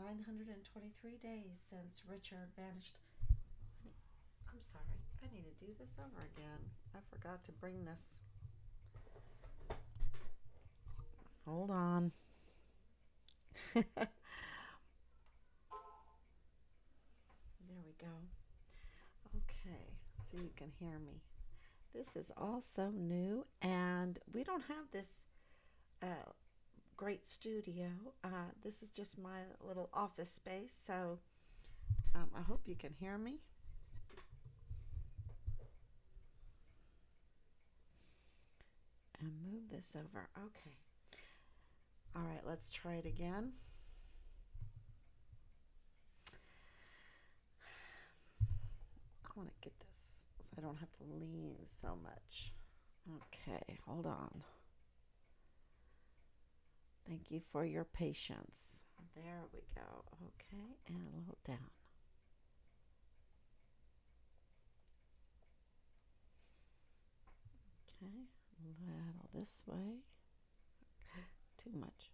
923 days since Richard vanished. I'm sorry. I need to do this over again. I forgot to bring this. Hold on. There we go. Okay, so you can hear me. This is also new, and we don't have this uh, great studio. This is just my little office space, so I hope you can hear me. And move this over. Okay. All right, let's try it again. I want to get this so I don't have to lean so much. Okay, hold on. Thank you for your patience. There we go. Okay, and a little down. Okay, a little this way. Too much.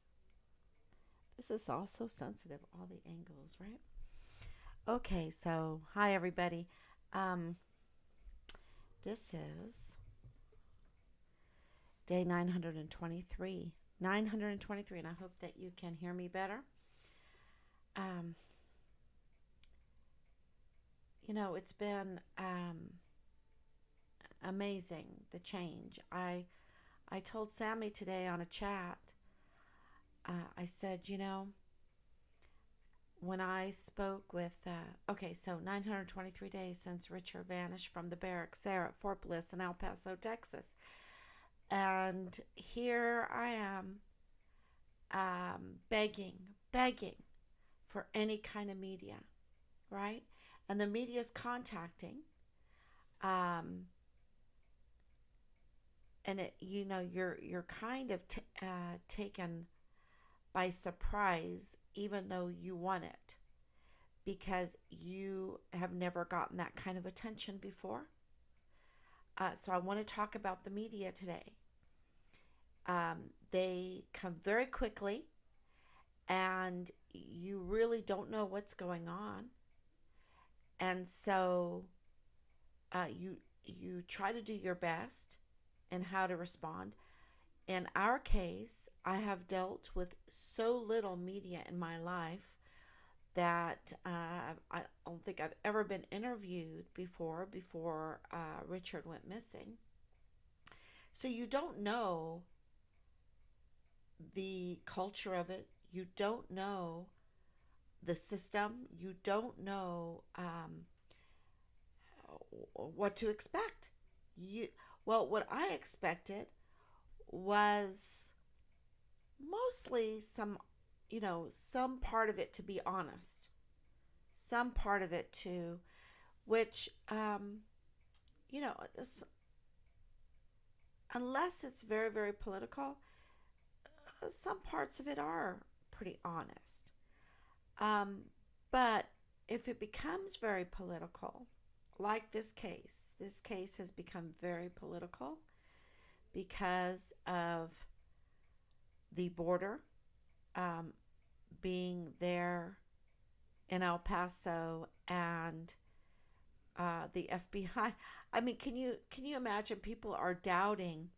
This is also sensitive, all the angles, right? Okay, so hi everybody. Um, this is day 923. 923, and I hope that you can hear me better. Um, it's been amazing, the change. I told Sammy today on a chat, I said, when I spoke with, okay, so 923 days since Richard vanished from the barracks there at Fort Bliss in El Paso, Texas. And here I am begging for any kind of media, right? And the media is contacting. Um, and you're kind of taken by surprise, even though you want it, because you have never gotten that kind of attention before. So I want to talk about the media today. They come very quickly, and you really don't know what's going on, and so you try to do your best and how to respond. In our case, I have dealt with so little media in my life that I don't think I've ever been interviewed before Richard went missing. So you don't know the culture of it. You don't know the system. You don't know what to expect. What I expected was mostly some part of it to be honest, some part of it to which you know unless it's very very political, some parts of it are pretty honest. um, but if it becomes very political, like this case has become very political because of the border um, being there in El Paso, and the FBI. I mean, can you imagine people are doubting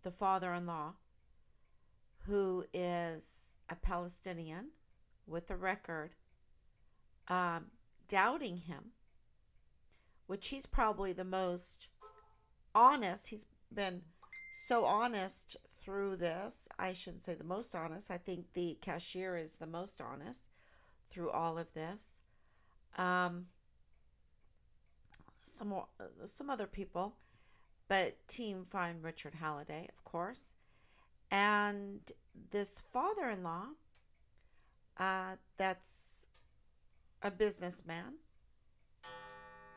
the father-in-law, who is a Palestinian with a record, um, doubting him, which he's probably the most honest. He's been so honest through this. I shouldn't say the most honest. I think the cashier is the most honest through all of this. Um, some other people, but Team Find Richard Halliday, of course, and this father-in-law, that's a businessman.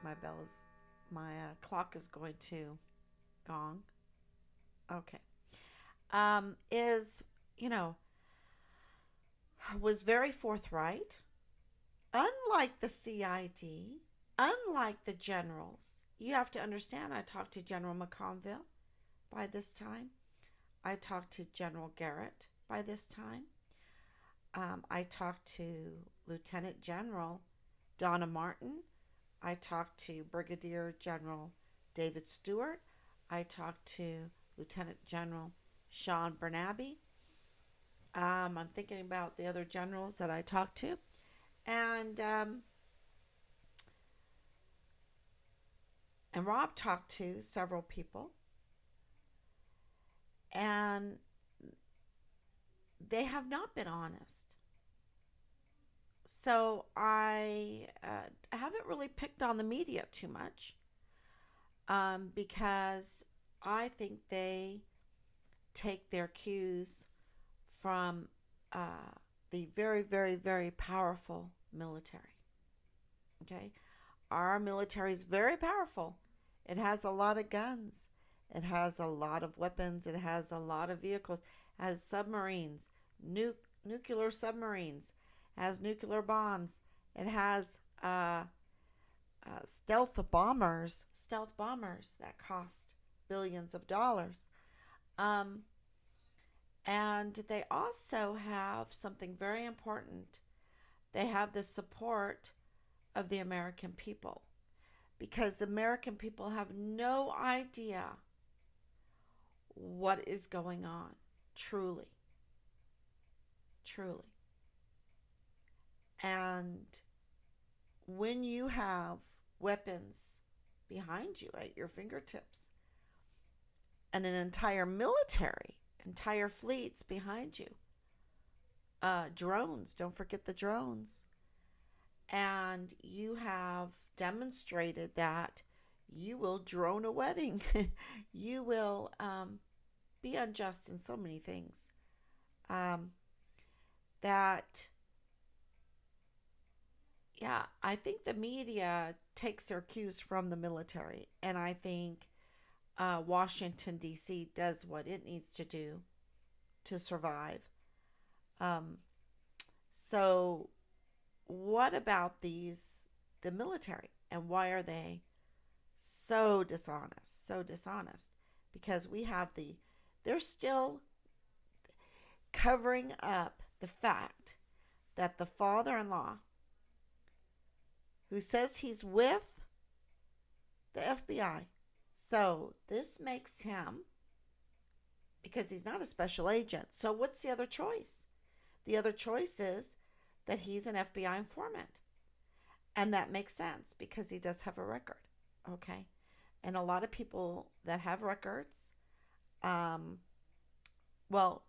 My bell is my clock is going to gong. Okay. Is you know was very forthright, unlike the CID, unlike the generals. You have to understand, I talked to General McConville by this time. I talked to General Garrett by this time. I talked to Lieutenant General Donna Martin. I talked to Brigadier General David Stewart. I talked to Lieutenant General Sean Bernabe. I'm thinking about the other generals that I talked to. And and Rob talked to several people, and they have not been honest. So I haven't really picked on the media too much, because I think they take their cues from uh, the very, very, very powerful military. Okay, our military is very powerful. It has a lot of guns. It has a lot of weapons. It has a lot of vehicles. It has submarines, nuclear submarines. It has nuclear bombs. It has stealth bombers that cost billions of dollars. Um, and they also have something very important. They have the support of the American people, because the American people have no idea what is going on. Truly, truly. And when you have weapons behind you at your fingertips, and an entire military, entire fleets behind you, drones, don't forget the drones, and you have demonstrated that you will drone a wedding, you will be unjust in so many things, um, that, yeah, I think the media takes their cues from the military, and I think Washington, D.C. does what it needs to do to survive. Um, so, what about the military, and why are they so dishonest? So dishonest. Because they're still covering up the fact that the father in law, who says he's with the FBI, so this makes him, because he's not a special agent. So what's the other choice? The other choice is that he's an FBI informant. And that makes sense because he does have a record. Okay. And a lot of people that have records, um, well,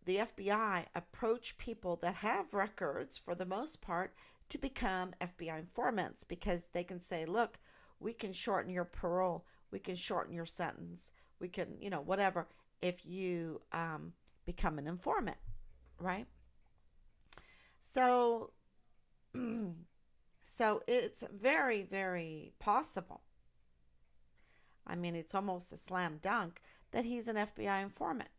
the FBI approach people that have records for the most part to become FBI informants, because they can say, look, we can shorten your parole, we can shorten your sentence, we can, whatever, if you become an informant, right? So, so it's very, very possible. I mean, it's almost a slam dunk that he's an FBI informant.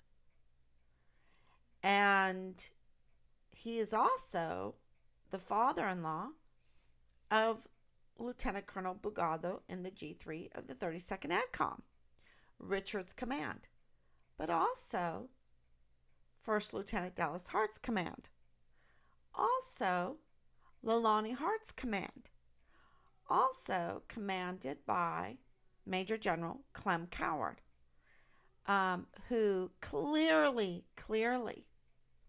And he is also the father in law of Lieutenant Colonel Bugado in the G3 of the 32nd ADCOM, Richard's command, but also First Lieutenant Dallas Hart's command, also Leilani Hart's command, also commanded by Major General Clem Coward, who clearly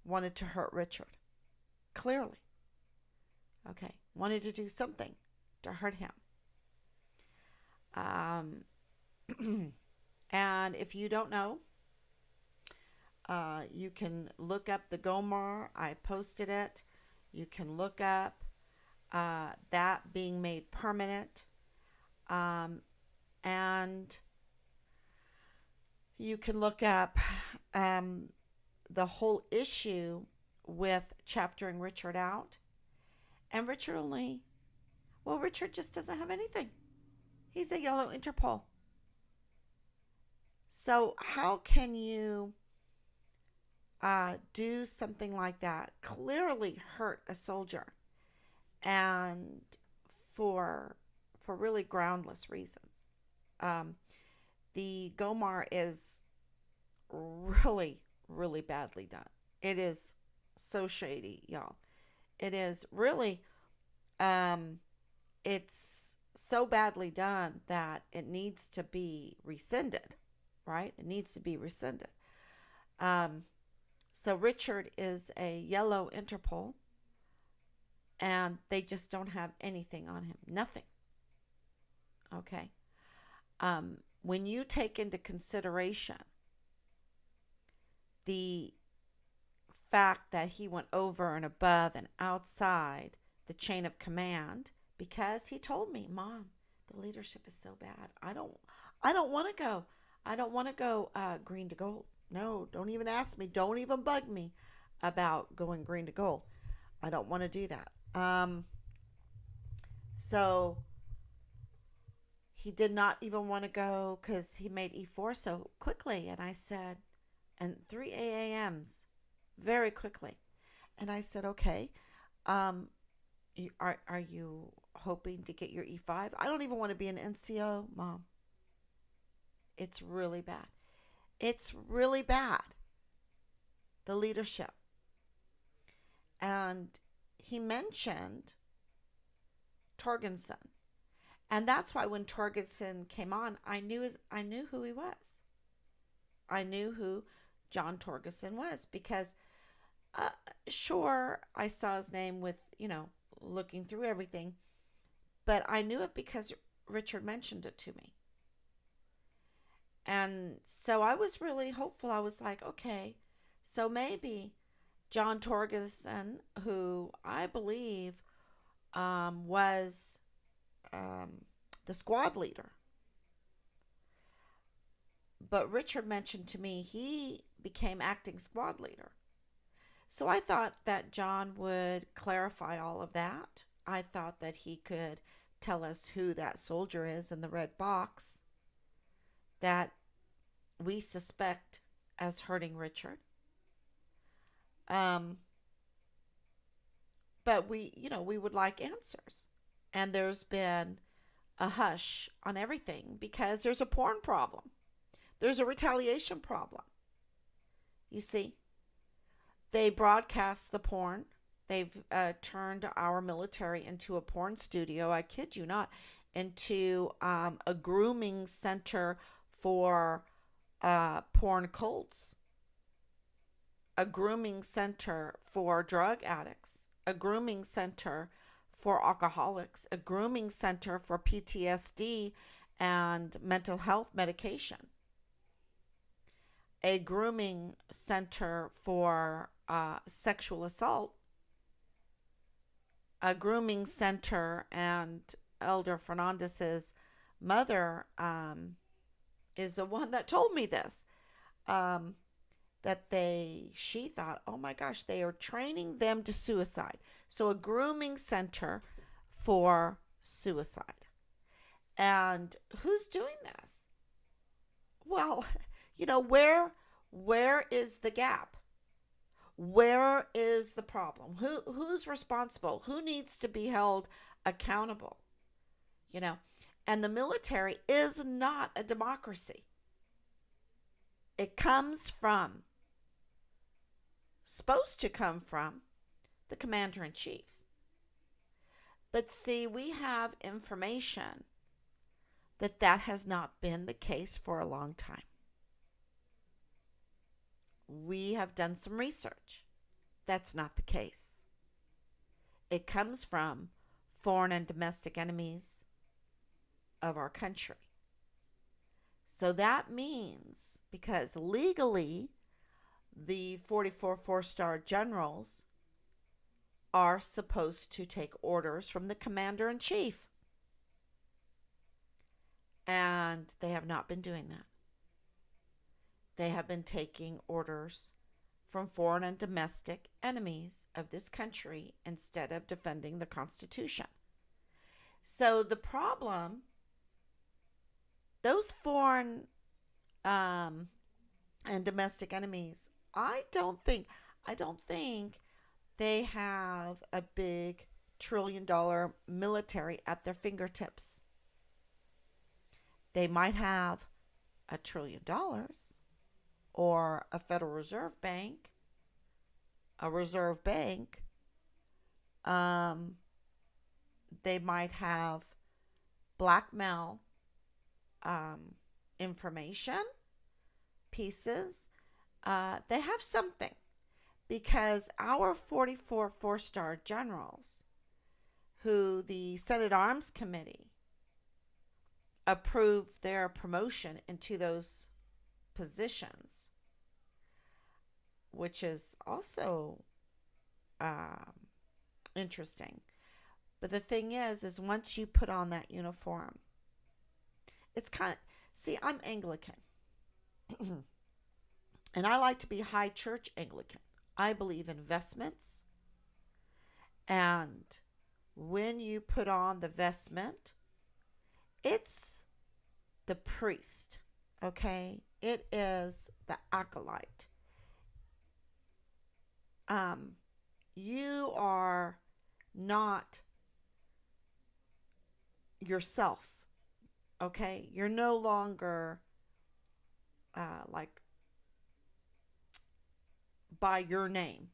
wanted to hurt Richard. Clearly. Okay. Wanted to do something to hurt him. Um, and if you don't know, you can look up the GOMAR. I posted it. You can look up that being made permanent. And you can look up the whole issue with chaptering Richard out. And Richard just doesn't have anything. He's a yellow Interpol. So how can you do something like that? Clearly hurt a soldier, and for really groundless reasons. The GOMAR is really, really badly done. It is so shady, y'all. It is really, um, it's so badly done that it needs to be rescinded, right? It needs to be rescinded. Um, so Richard is a yellow Interpol, and they just don't have anything on him. Nothing. Okay. When you take into consideration the fact that he went over and above and outside the chain of command, because he told me, Mom, the leadership is so bad. I don't want to go. I don't want to go green to gold. No, don't even ask me. Don't even bug me about going green to gold. I don't want to do that. So he did not even want to go because he made E4 so quickly. And I said, and 3 AAMs very quickly. And I said, okay, um, are you hoping to get your E5? I don't even want to be an NCO, Mom. It's really bad. It's really bad, the leadership. And he mentioned Torgensen. And that's why when Torgensen came on, I knew who he was. I knew who John Torgensen was because, uh, sure, I saw his name with, looking through everything, but I knew it because Richard mentioned it to me. And so I was really hopeful. I was like, okay, so maybe John Torgensen, who I believe was um, the squad leader, but Richard mentioned to me he became acting squad leader. So I thought that John would clarify all of that. I thought that he could tell us who that soldier is in the red box that we suspect as hurting Richard. Um, but we would like answers. And there's been a hush on everything because there's a porn problem. There's a retaliation problem. You see, they broadcast the porn. They've turned our military into a porn studio. I kid you not, into a grooming center for porn cults, a grooming center for drug addicts, a grooming center for alcoholics, a grooming center for PTSD and mental health medication, a grooming center for sexual assault, a grooming center, and Elder Fernandez's mother is the one that told me this. Um, that she thought, oh my gosh, they are training them to suicide. So a grooming center for suicide. And who's doing this? Well, where is the gap? Where is the problem? Who's responsible? Who needs to be held accountable? You know, and the military is not a democracy. It comes from, supposed to come from, the commander in chief. But see, we have information that has not been the case for a long time. We have done some research. That's not the case. It comes from foreign and domestic enemies of our country. So that means, because legally, the 44 four-star generals are supposed to take orders from the commander in chief. And they have not been doing that. They have been taking orders from foreign and domestic enemies of this country instead of defending the Constitution. So the problem, those foreign and domestic enemies, I don't think they have a big $1 trillion military at their fingertips. They might have $1 trillion or a Federal Reserve Bank a reserve bank, um, they might have blackmail um, information pieces. They have something because our 44 four-star generals, who the Senate Arms Committee approved their promotion into those positions, which is also um, interesting. But the thing is once you put on that uniform, it's kind of, see, I'm Anglican. And I like to be high church Anglican. I believe in vestments. And when you put on the vestment, it's the priest, okay? It is the acolyte. Um, you are not yourself, okay? You're no longer like by your name.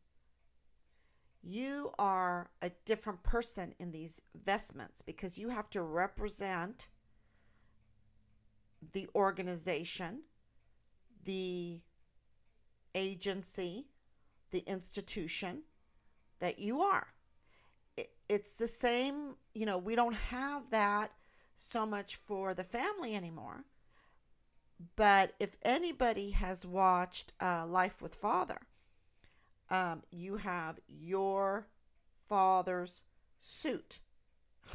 You are a different person in these vestments because you have to represent the organization, the agency, the institution that you are. It's the same, we don't have that so much for the family anymore. But if anybody has watched Life with Father, you have your father's suit,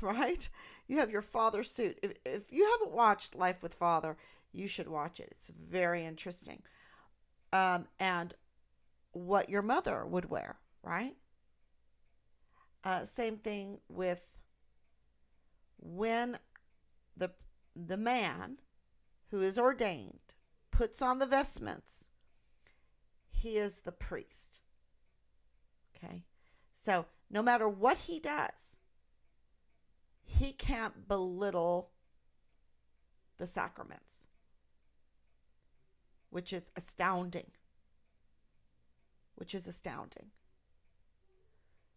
right? You have your father's suit. If you haven't watched Life with Father, you should watch it. It's very interesting. And what your mother would wear, right? Same thing with when the the man who is ordained puts on the vestments, he is the priest. Okay? So no matter what he does, he can't belittle the sacraments, which is astounding. Which is astounding.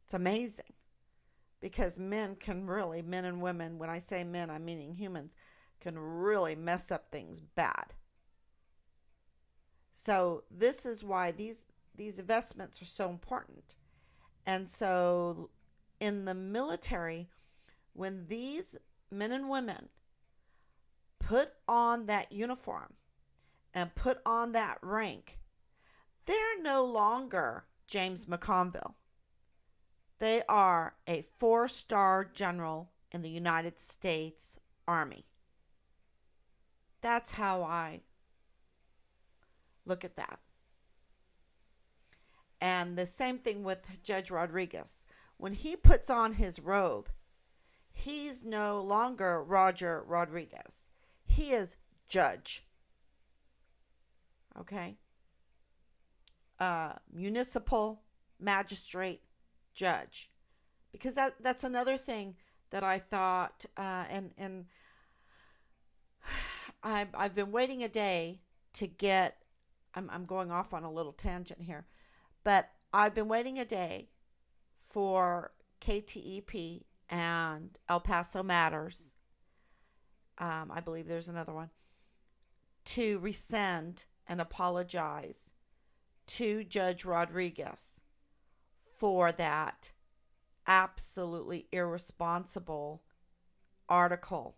It's amazing because men and women, when I say men, I'm meaning humans, can really mess up things bad. So this is why these vestments are so important. And so in the military, when these men and women put on that uniform and put on that rank, they're no longer James McConville. They are a 4-star general in the United States Army. That's how I look at that. And the same thing with Judge Rodriguez. When he puts on his robe, he's no longer Roger Rodriguez. He is judge. Okay? Municipal magistrate judge. Because that's another thing that I thought, and I've been waiting a day to get, I'm going off on a little tangent here, but I've been waiting a day for KTEP and El Paso Matters, I believe there's another one, to rescind and apologize to Judge Rodriguez for that absolutely irresponsible article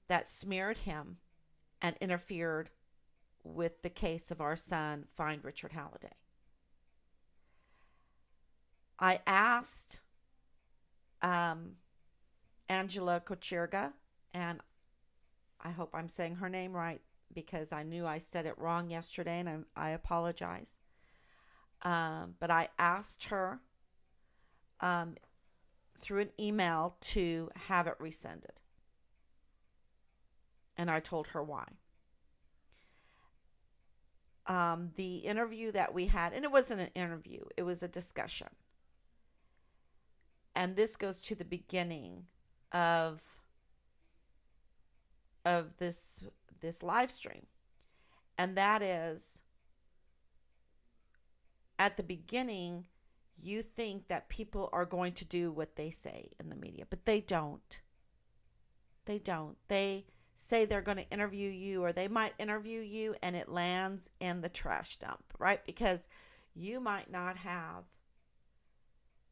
that smeared him and interfered with the case of our son, Find Richard Halliday. I asked Angela Kochirga, and I hope I'm saying her name right because I knew I said it wrong yesterday, and I apologize. But I asked her through an email to have it rescinded. And I told her why. The interview that we had, and it wasn't an interview, it was a discussion. And this goes to the beginning of this live stream. And that is, at the beginning, you think that people are going to do what they say in the media, but they don't. They don't. They say they're going to interview you, or they might interview you and it lands in the trash dump, right? Because you might not have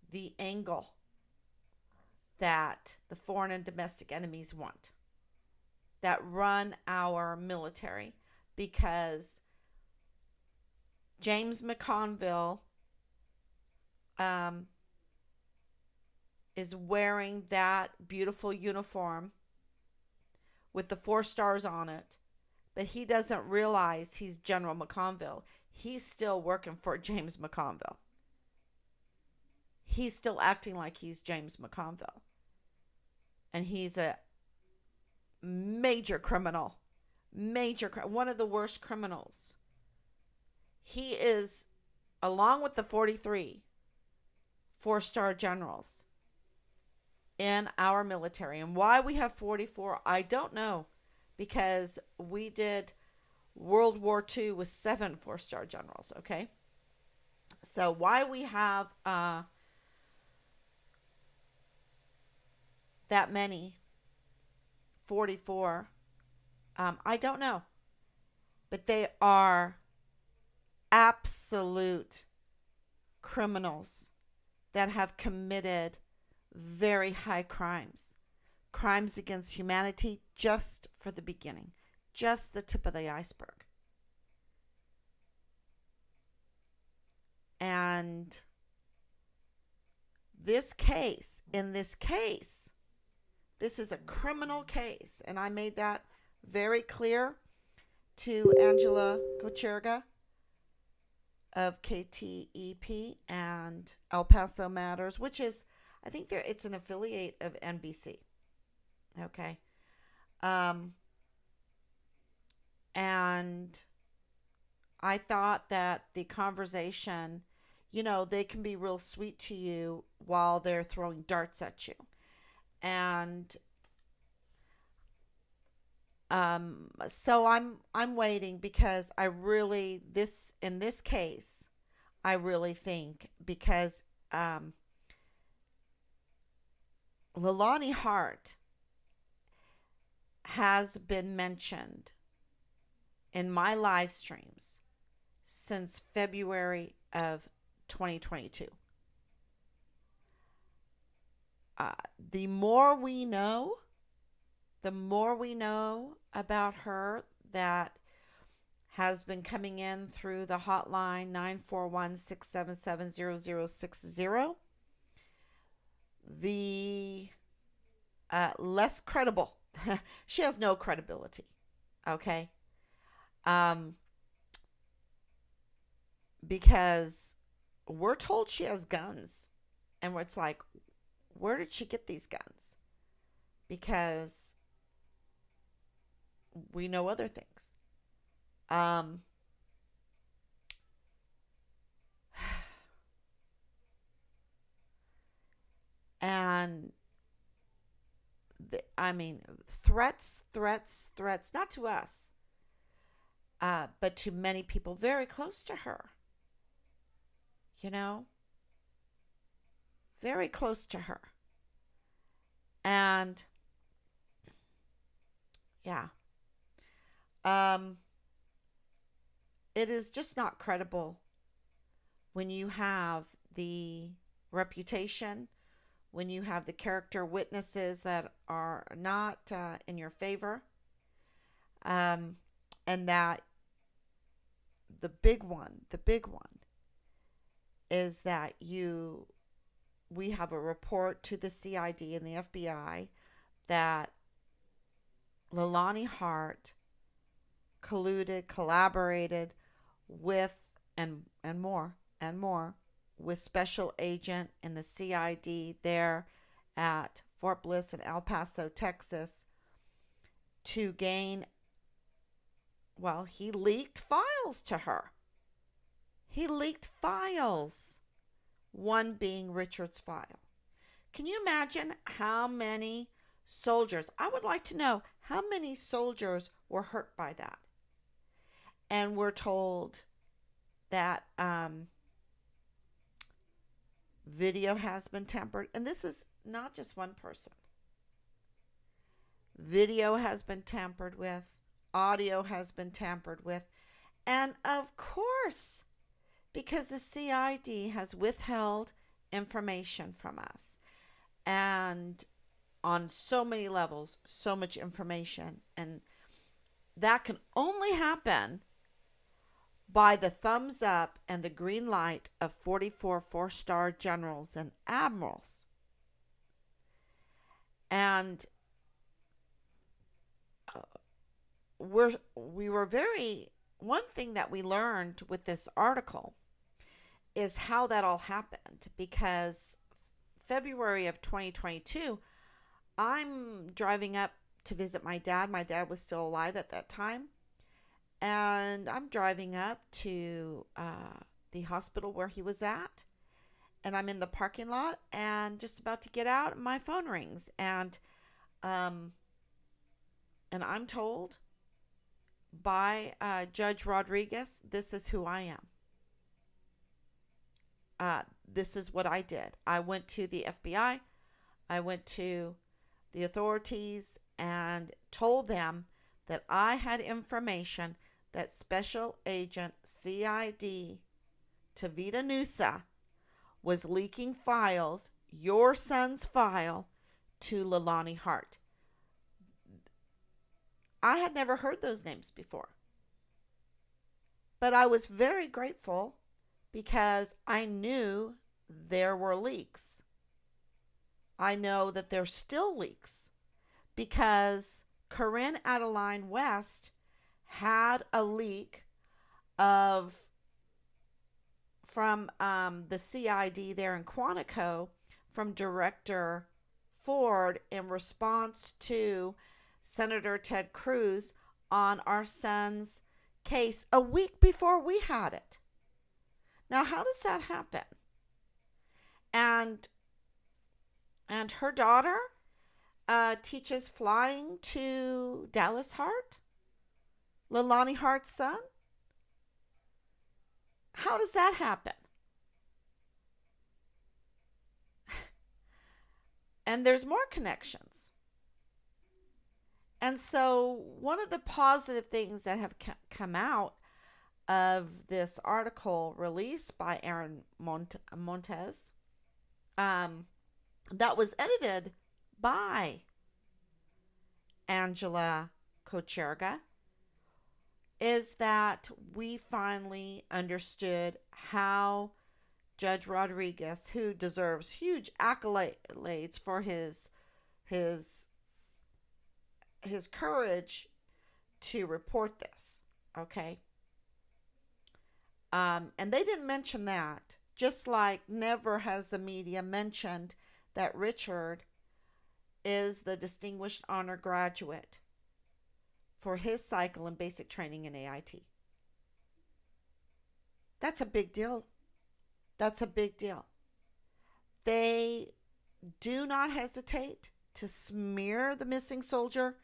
the angle that the foreign and domestic enemies want, that run our military, because James McConville is wearing that beautiful uniform with the 4 stars on it, but he doesn't realize he's General McConville. He's still working for James McConville. He's still acting like he's James McConville. And he's a major criminal. One of the worst criminals. He is, along with the 43 4-star generals in our military. And why we have 44, I don't know, because we did World War II with 7 4-star generals, okay? So why we have that many 44, I don't know. But they are absolute criminals that have committed very high crimes. Crimes against humanity, just for the beginning. Just the tip of the iceberg. And this case, this is a criminal case. And I made that very clear to Angela Gocherga of KTEP and El Paso Matters, which is, I think it's an affiliate of NBC. Okay. And I thought that the conversation, they can be real sweet to you while they're throwing darts at you. And so I'm waiting, because I really, in this case, I really think, because Leilani Hart has been mentioned in my live streams since February of 2022. The more we know about her that has been coming in through the hotline 941-677-0060, the less credible. She has no credibility. Okay. Because we're told she has guns. And it's like, where did she get these guns? Because we know other things. And threats, not to us, but to many people very close to her. Very close to her. And yeah. It is just not credible when you have the reputation, when you have the character witnesses that are not in your favor, and that the big one is that we have a report to the CID and the FBI that Leilani Hart colluded, collaborated with, and more with special agent in the CID there at Fort Bliss in El Paso, Texas, to gain, he leaked files to her. He leaked files, one being Richard's file. Can you imagine how many soldiers, I would like to know how many soldiers were hurt by that? And we're told that Video has been tampered. And this is not just one person. Video has been tampered with. Audio has been tampered with. And of course, because the CID has withheld information from us. And on so many levels, so much information. And that can only happen by the thumbs up and the green light of 44 four-star generals and admirals. And we were very, one thing that we learned with this article is how that all happened, because February of 2022, I'm driving up to visit my dad. My dad was still alive at that time. And I'm driving up to the hospital where he was at. And I'm in the parking lot and just about to get out. And my phone rings. And I'm told by Judge Rodriguez, this is who I am. This is what I did. I went to the FBI. I went to the authorities and told them that I had information that Special Agent CID Tavita Nusa was leaking files, your son's file, to Leilani Hart. I had never heard those names before. But I was very grateful because I knew there were leaks. I know that there's still leaks because Corinne Adeline West had a leak from the CID there in Quantico from Director Ford in response to Senator Ted Cruz on our son's case a week before we had it. Now, how does that happen? And her daughter teaches flying to Dallas Hart, Leilani Hart's son. How does that happen? And there's more connections. And so one of the positive things that have come out of this article released by Aaron Montes, that was edited by Angela Kocherga, is that we finally understood how Judge Rodriguez, who deserves huge accolades for his courage to report this, okay? And they didn't mention that, just like never has the media mentioned that Richard is the Distinguished Honor Graduate for his cycle in basic training in AIT. That's a big deal. That's a big deal. They do not hesitate to smear the missing soldier,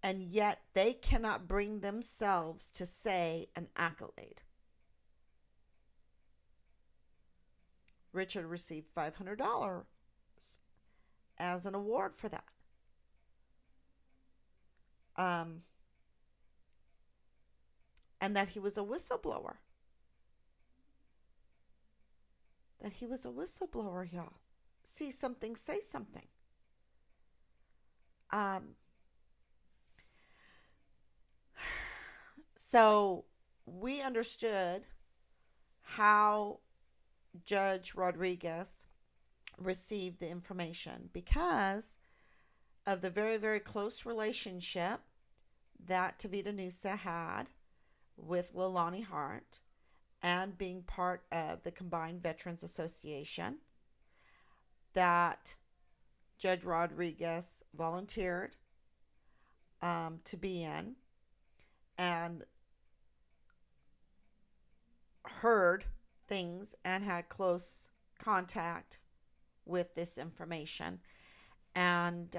and yet they cannot bring themselves to say an accolade. Richard received $500 as an award for that. And that he was a whistleblower. That he was a whistleblower, y'all. See something, say something. So we understood how Judge Rodriguez received the information because of the very, very close relationship that Tavita Nusa had with Leilani Hart and being part of the Combined Veterans Association that Judge Rodriguez volunteered to be in and heard things and had close contact with this information. And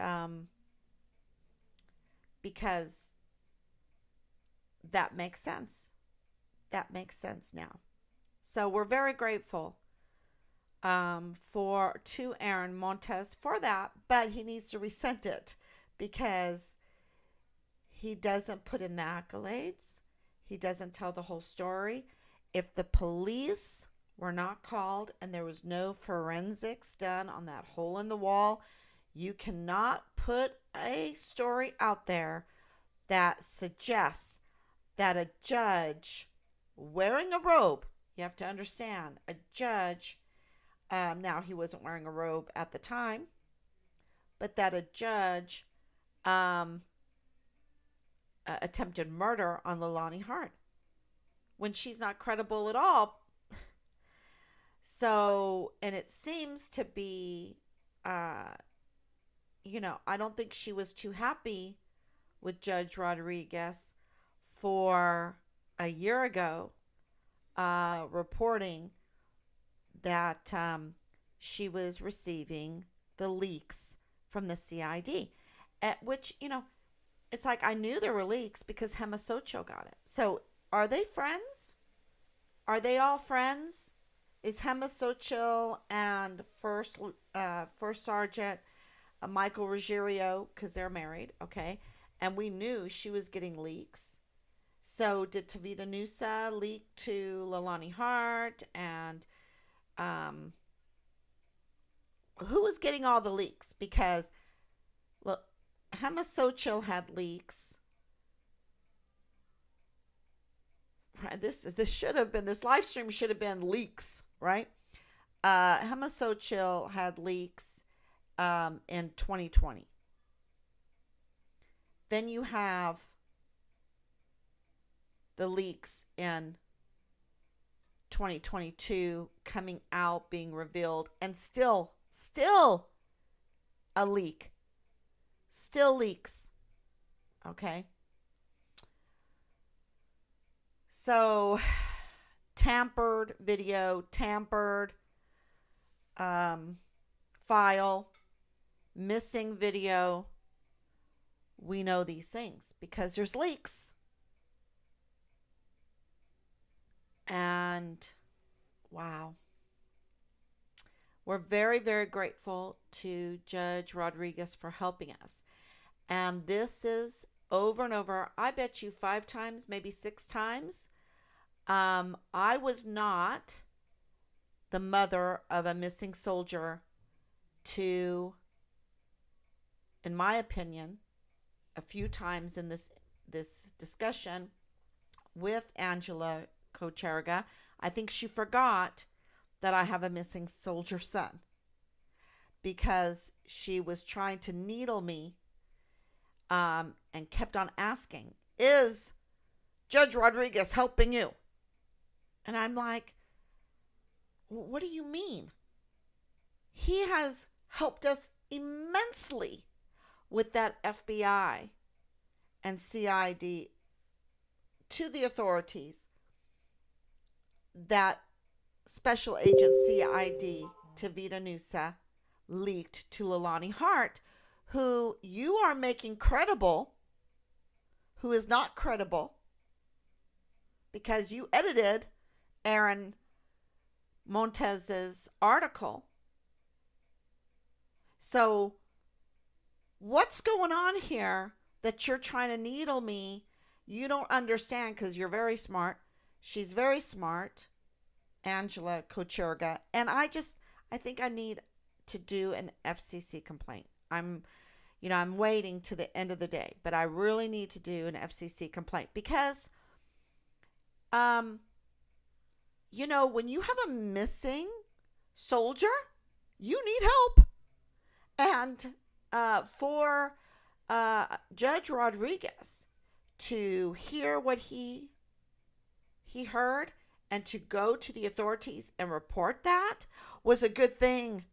because that makes sense. That makes sense now. So we're very grateful for to Aaron Montes for that, but he needs to rescind it because he doesn't put in the accolades. He doesn't tell the whole story. If the police were not called and there was no forensics done on that hole in the wall, you cannot put a story out there that suggests that a judge wearing a robe, you have to understand, a judge, now he wasn't wearing a robe at the time, but that a judge um, attempted murder on Leilani Hart when she's not credible at all. So, and it seems to be, uh, I don't think she was too happy with Judge Rodriguez for a year ago reporting that she was receiving the leaks from the CID, at which, it's like I knew there were leaks because Hema Socho got it. So are they friends? Are they all friends? Is Hema Socho and First Sergeant Michael Ruggiero, because they're married, okay? And we knew she was getting leaks. So did Tavita Nusa leak to Leilani Hart? And who was getting all the leaks? Because look, Hema Socho had leaks. This should have been, this live stream should have been leaks, right? Hema Socho had leaks in 2020. Then you have the leaks in 2022 coming out, being revealed, and still a leak. Still leaks. Okay. So, tampered video, tampered file, missing video. We know these things because there's leaks. And wow. We're very, very grateful to Judge Rodriguez for helping us. And this is over and over, I bet you 5 times, maybe 6 times. I was not the mother of a missing soldier to, in my opinion, a few times in this discussion with Angela Kocherga. I think she forgot that I have a missing soldier son because she was trying to needle me and kept on asking, is Judge Rodriguez helping you? And I'm like, what do you mean? He has helped us immensely with that FBI and CID to the authorities that Special Agent CID Tavita Nusa leaked to Leilani Hart, who you are making credible, who is not credible, because you edited Aaron Montez's article. So what's going on here that you're trying to needle me? You don't understand because you're very smart. She's very smart, Angela Kocherga. And I think I need to do an FCC complaint. I'm waiting to the end of the day, but I really need to do an FCC complaint because, when you have a missing soldier, you need help. And for Judge Rodriguez to hear what he heard and to go to the authorities and report that was a good thing.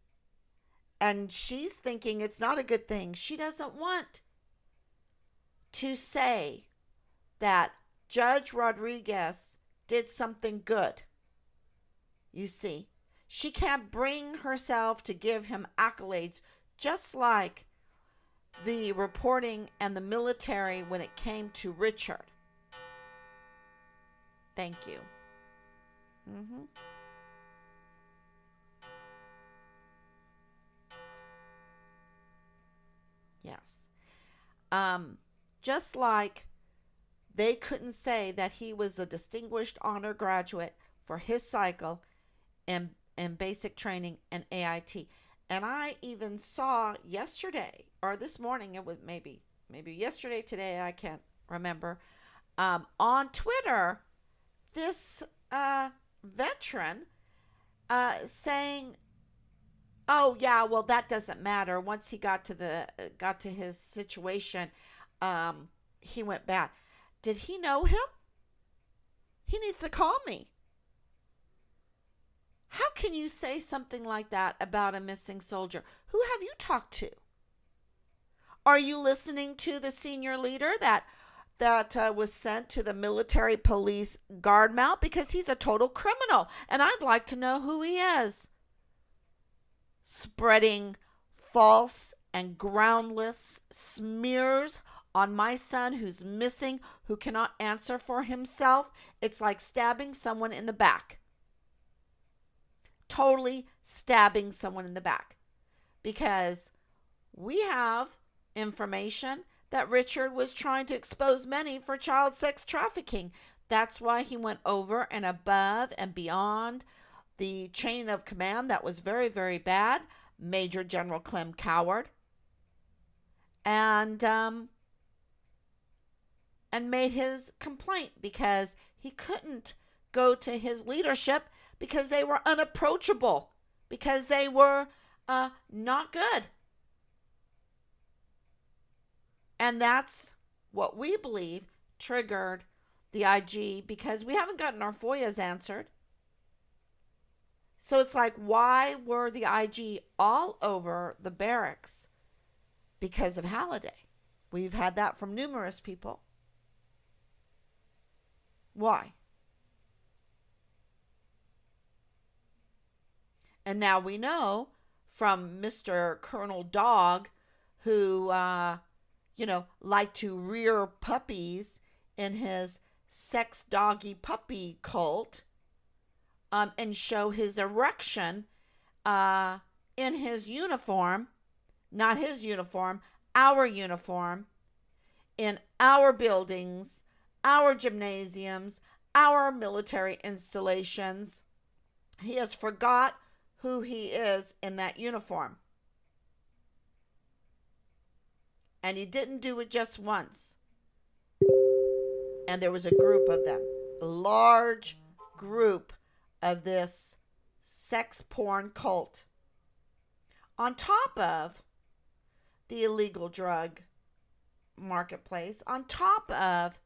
And she's thinking it's not a good thing. She doesn't want to say that Judge Rodriguez did something good. You see, she can't bring herself to give him accolades, just like the reporting and the military when it came to Richard. Thank you. Mm-hmm. Yes. Um, just like they couldn't say that he was a distinguished honor graduate for his cycle in basic training and AIT. And I even saw yesterday or this morning, it was maybe yesterday, today, I can't remember, on Twitter, this veteran saying, "Oh yeah, well that doesn't matter. Once he got to his situation, um, he went bad. Did he know him? He needs to call me. How can you say something like that about a missing soldier? Who have you talked to? Are you listening to the senior leader that was sent to the military police guard mount because he's a total criminal, and I'd like to know who he is. Spreading false and groundless smears on my son who's missing, who cannot answer for himself. It's like stabbing someone in the back. Totally stabbing someone in the back. Because we have information that Richard was trying to expose many for child sex trafficking. That's why he went over and above and beyond the chain of command that was very, very bad. Major General Clem Coward. And made his complaint because he couldn't go to his leadership because they were unapproachable, because they were not good. And that's what we believe triggered the IG, because we haven't gotten our FOIAs answered. So it's like, why were the IG all over the barracks? Because of Halliday. We've had that from numerous people. Why? And now we know from Mr. Colonel Dog, who, liked to rear puppies in his sex doggy puppy cult, and show his erection in his uniform, not his uniform, our uniform, in our buildings, our gymnasiums, our military installations. He has forgot who he is in that uniform. And he didn't do it just once. And there was a group of them, a large group of this sex porn cult, on top of the illegal drug marketplace, on top of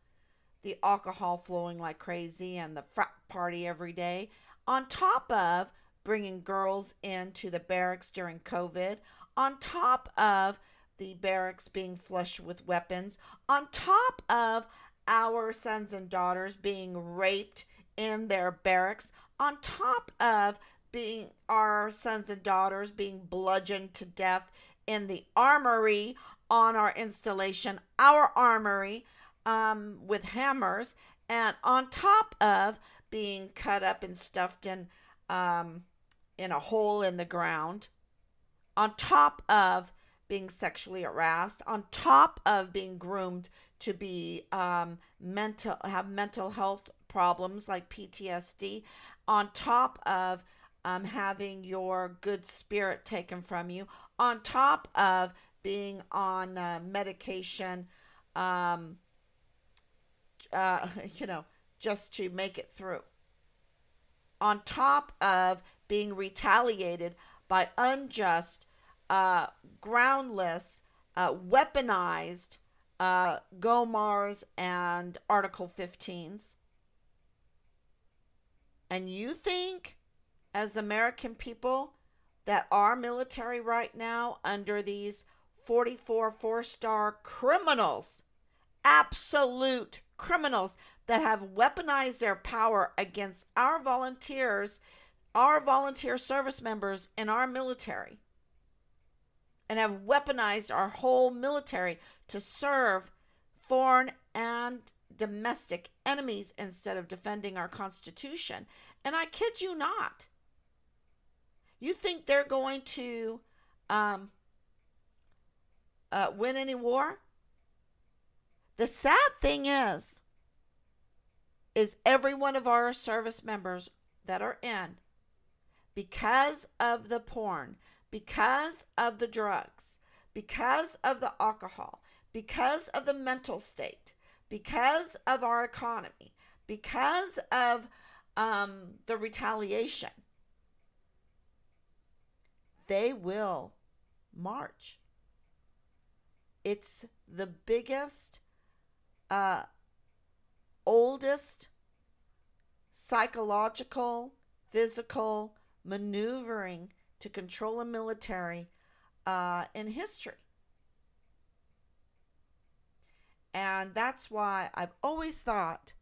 the alcohol flowing like crazy and the frat party every day, on top of bringing girls into the barracks during COVID, on top of the barracks being flushed with weapons, on top of our sons and daughters being raped in their barracks, on top of being our sons and daughters being bludgeoned to death in the armory on our installation, our armory, with hammers, and on top of being cut up and stuffed in a hole in the ground, on top of being sexually harassed, on top of being groomed to be have mental health problems like PTSD, on top of having your good spirit taken from you, on top of being on medication, um, uh, you know, just to make it through, on top of being retaliated by unjust, groundless, weaponized GOMARs and Article 15s. And you think, as American people, that our military right now, under these 44 four-star criminals, absolute criminals that have weaponized their power against our volunteers, our volunteer service members in our military, and have weaponized our whole military to serve foreign and domestic enemies instead of defending our Constitution, And I kid you not. You think they're going to um, win any war? The sad thing is every one of our service members that are in, because of the porn, because of the drugs, because of the alcohol, because of the mental state, because of our economy, because of the retaliation, they will march. It's the biggest, uh, oldest psychological, physical maneuvering to control a military in history. And that's why I've always thought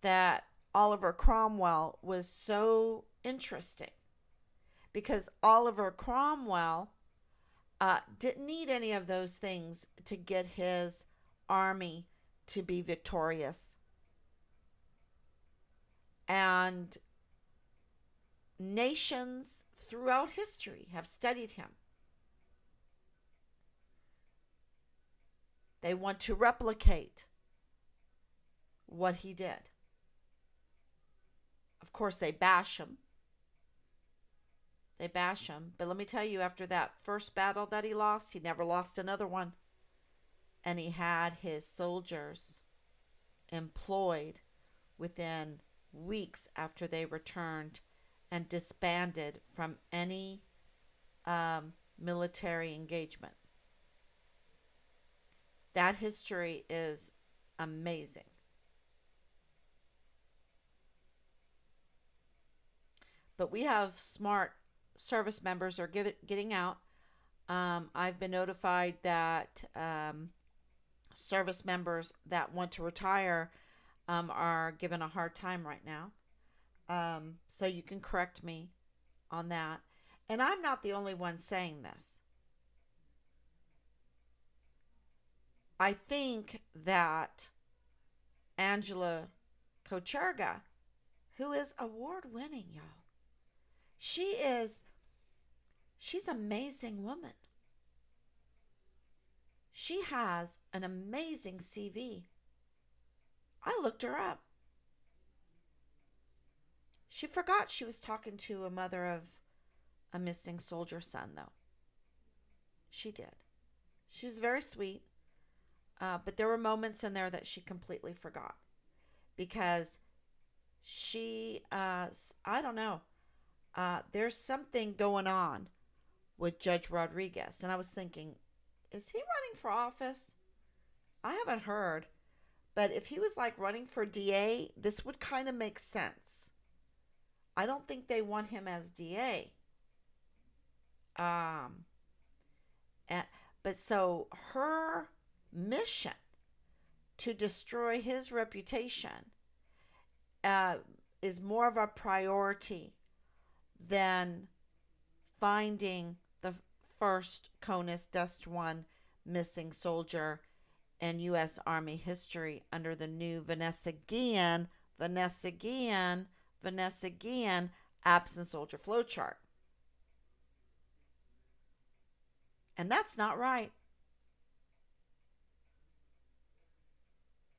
that Oliver Cromwell was so interesting, because Oliver Cromwell didn't need any of those things to get his army to be victorious. And nations throughout history have studied him. They want to replicate what he did. Of course, they bash him. They bash him. But let me tell you, after that first battle that he lost, he never lost another one. And he had his soldiers employed within weeks after they returned and disbanded from any military engagement. That history is amazing. But we have smart service members are getting out. I've been notified that service members that want to retire are given a hard time right now. So you can correct me on that. And I'm not the only one saying this. I think that Angela Kocherga, who is award winning, y'all, she's an amazing woman. She has an amazing CV. I looked her up. She forgot she was talking to a mother of a missing soldier son, though. She did. She was very sweet. But there were moments in there that she completely forgot. Because I don't know, there's something going on with Judge Rodriguez. And I was thinking, is he running for office? I haven't heard. But if he was like running for DA, this would kind of make sense. I don't think they want him as DA. But so her mission to destroy his reputation is more of a priority than finding the first CONUS Dust 1 missing soldier in U.S. Army history under the new Vanessa Guillen absent soldier flowchart. And that's not right.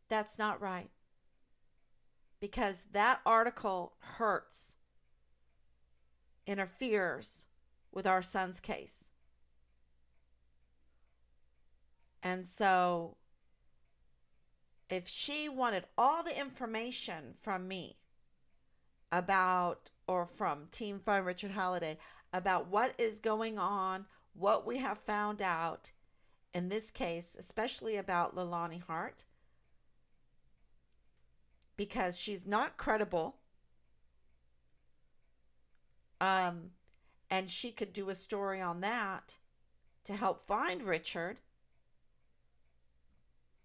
That's not right. Because that article hurts, interferes with our son's case. And so, if she wanted all the information from me about, or from Team Find Richard Halliday, about what is going on, what we have found out in this case, especially about Leilani Hart, because she's not credible, and she could do a story on that to help find Richard,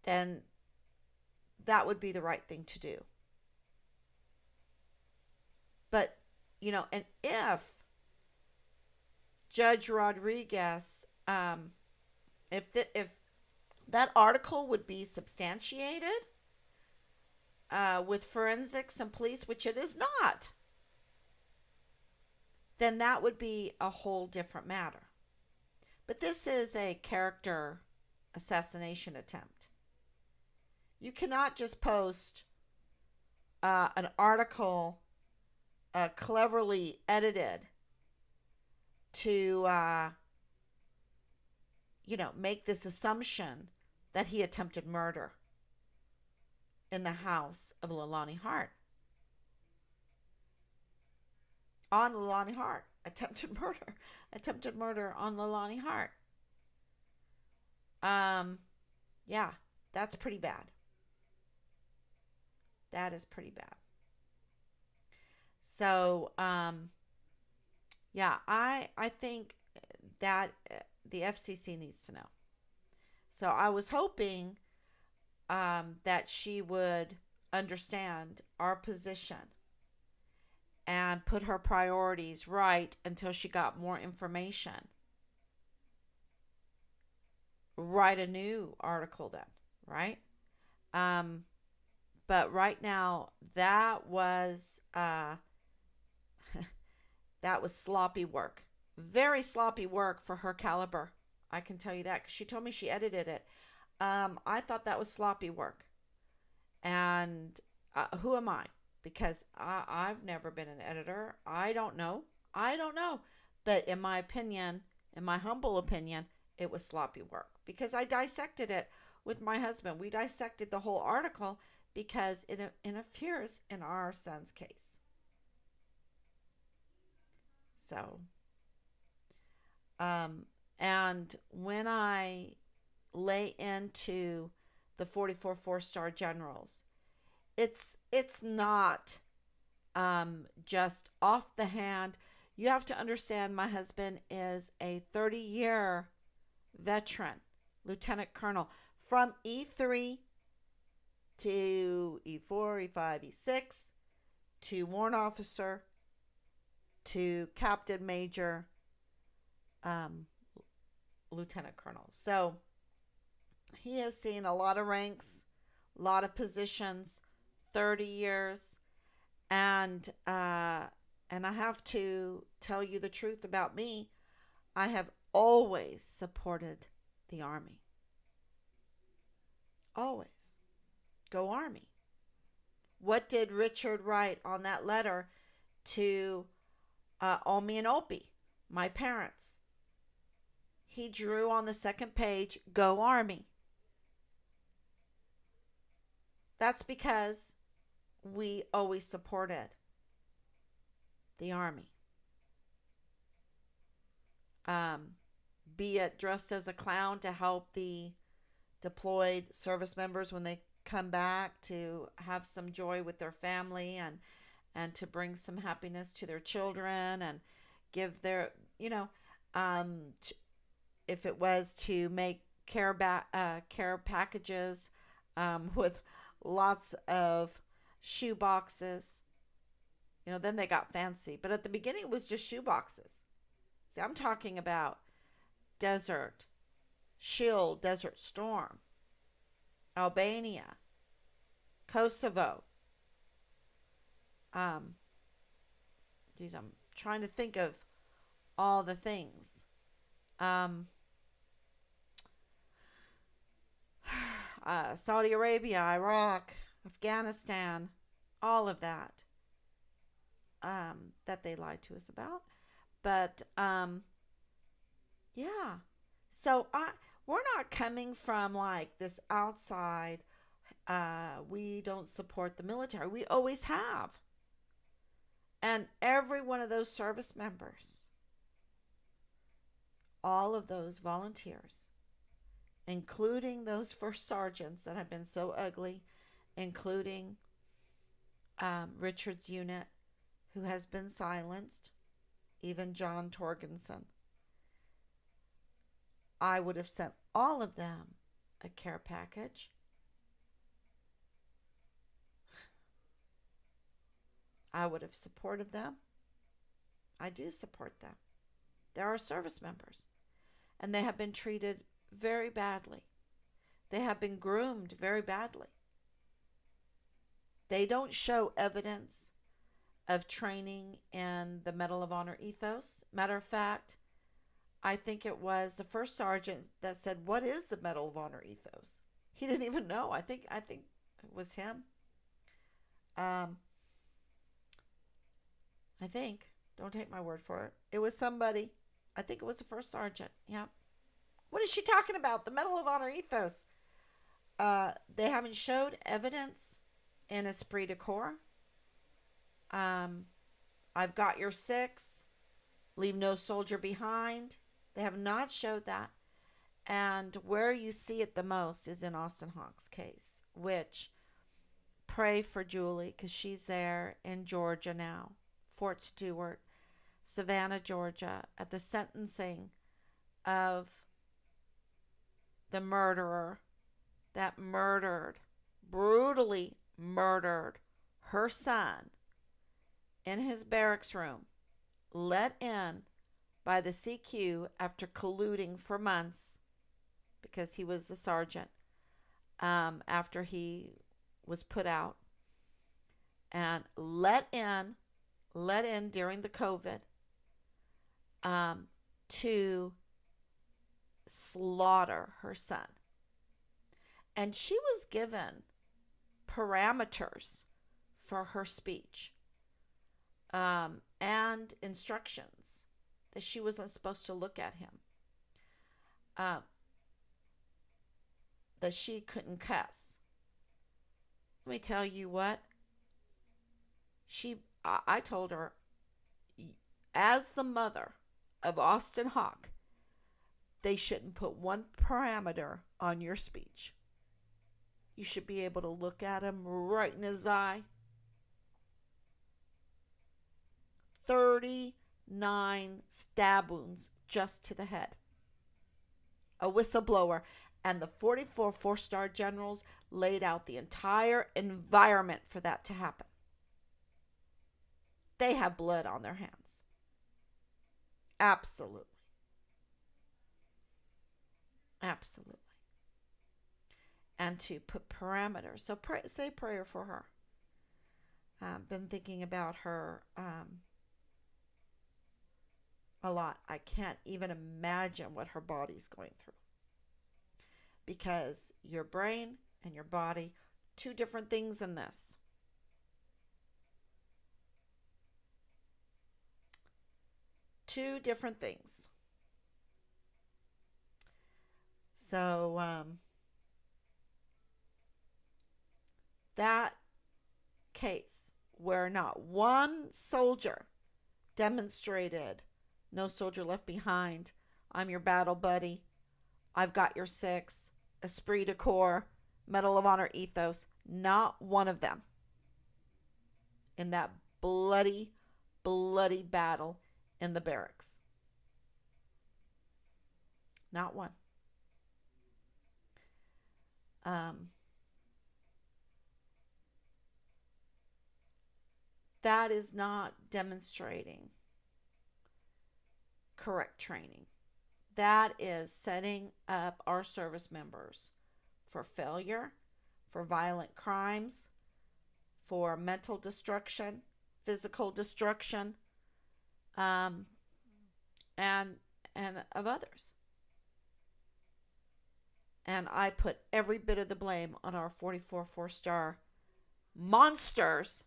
then that would be the right thing to do. But, and if Judge Rodriguez, if that article would be substantiated with forensics and police, which it is not. then that would be a whole different matter. But this is a character assassination attempt. You cannot just post an article cleverly edited to, make this assumption that he attempted murder in the house of Leilani Hart. On Leilani Hart. Attempted murder. Attempted murder on Leilani Hart. Yeah, that's pretty bad. That is pretty bad. So, yeah, I think that the FCC needs to know. So I was hoping that she would understand our position and put her priorities right until she got more information. Write a new article then, right? Um, but right now, that was sloppy work, very sloppy work for her caliber. I can tell you that because she told me she edited it. I thought that was sloppy work, and who am I? Because I've never been an editor. I don't know. I don't know. But in my opinion, in my humble opinion, it was sloppy work because I dissected it with my husband. We dissected the whole article because it interferes in our son's case. So, um, and when I lay into the 44 four-star generals, it's not just off the hand. You have to understand my husband is a 30-year veteran, lieutenant colonel, from E3 to E4, E5, E6 to warrant officer to captain major, um, lieutenant colonel. So he has seen a lot of ranks, a lot of positions, 30 years, and I have to tell you the truth about me. I have always supported the Army. Always. Go Army. What did Richard write on that letter to Omi and Opie, my parents? He drew on the second page, Go Army. That's because we always supported the Army. Um, be it dressed as a clown to help the deployed service members when they come back to have some joy with their family and to bring some happiness to their children and give their, um, if it was to make care packages with lots of shoe boxes. Then they got fancy. But at the beginning, it was just shoe boxes. See, I'm talking about Desert Shield, Desert Storm, Albania, Kosovo. Geez, I'm trying to think of all the things. Um, Saudi Arabia, Iraq, Afghanistan, all of that. That they lied to us about. But yeah, so we're not coming from like this outside. We don't support the military. We always have, and every one of those service members, all of those volunteers, including those first sergeants that have been so ugly, including Richard's unit, who has been silenced, even John Torgensen. I would have sent all of them a care package. I would have supported them. I do support them. There are service members, and they have been treated very badly. They have been groomed very badly. They don't show evidence of training in the Medal of Honor ethos. Matter of fact, I think it was the first sergeant that said, "What is the Medal of Honor ethos?" He didn't even know. I think it was him. Um, I think. Don't take my word for it. It was somebody. I think it was the first sergeant. Yeah. What is she talking about? The Medal of Honor ethos. They haven't showed evidence in esprit de corps. Um, I've got your six. Leave no soldier behind. They have not showed that. And where you see it the most is in Austin Hawke's case, which pray for Julie because she's there in Georgia now, Fort Stewart, Savannah, Georgia, at the sentencing of the murderer that murdered, brutally murdered her son in his barracks room, let in by the CQ after colluding for months because he was a sergeant after he was put out, and let in during the COVID to slaughter her son. And she was given parameters for her speech and instructions that she wasn't supposed to look at him, uh, that she couldn't cuss. Let me tell you what, I told her, as the mother of Austin Hawke, they shouldn't put one parameter on your speech. You should be able to look at him right in his eye. 39 stab wounds just to the head. A whistleblower. And the 44 four-star generals laid out the entire environment for that to happen. They have blood on their hands. Absolutely. Absolutely. And to put parameters. So say prayer for her. Been thinking about her a lot. I can't even imagine what her body's going through. Because your brain and your body, two different things in this. Two different things. So, that case where not one soldier demonstrated, no soldier left behind, I'm your battle buddy, I've got your six, esprit de corps, Medal of Honor ethos, not one of them in that bloody, bloody battle in the barracks. Not one. That is not demonstrating correct training. That is setting up our service members for failure, for violent crimes, for mental destruction, physical destruction, and of others. And I put every bit of the blame on our 44 four-star monsters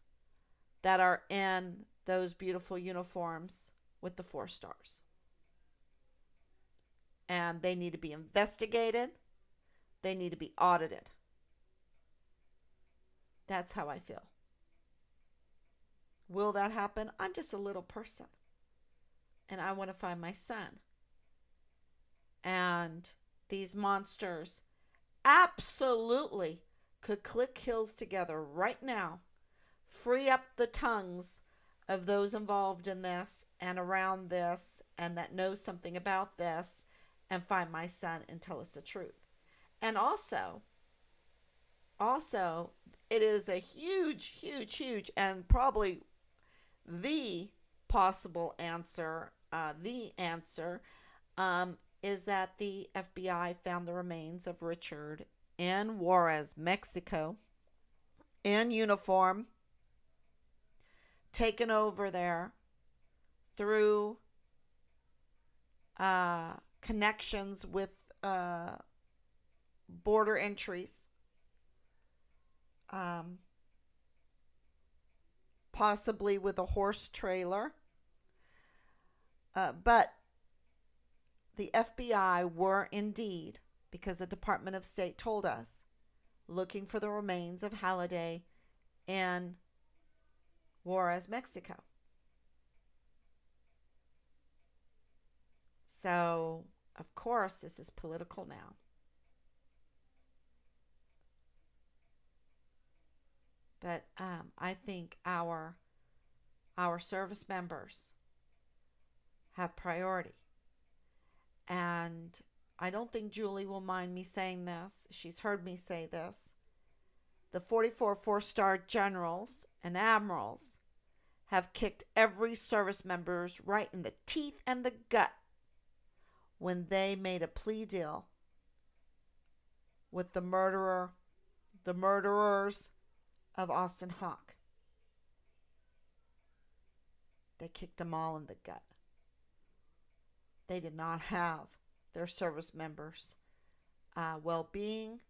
that are in those beautiful uniforms with the 4 stars. And they need to be investigated. They need to be audited. That's how I feel. Will that happen? I'm just a little person. And I want to find my son. And these monsters absolutely could click heels together right now, free up the tongues of those involved in this and around this and that knows something about this, and find my son and tell us the truth. And also, it is a huge, and probably the possible answer, is that the FBI found the remains of Richard in Juarez, Mexico, in uniform, taken over there through connections with border entries, um, possibly with a horse trailer. But the FBI were indeed, because the Department of State told us, looking for the remains of Halliday in Juarez, Mexico. So, of course, this is political now. But I think our service members have priority. And I don't think Julie will mind me saying this. She's heard me say this. The 44 four-star generals and admirals have kicked every service members right in the teeth and the gut when they made a plea deal with the murderers of Austin Hawk. They kicked them all in the gut. They did not have their service members' well-being,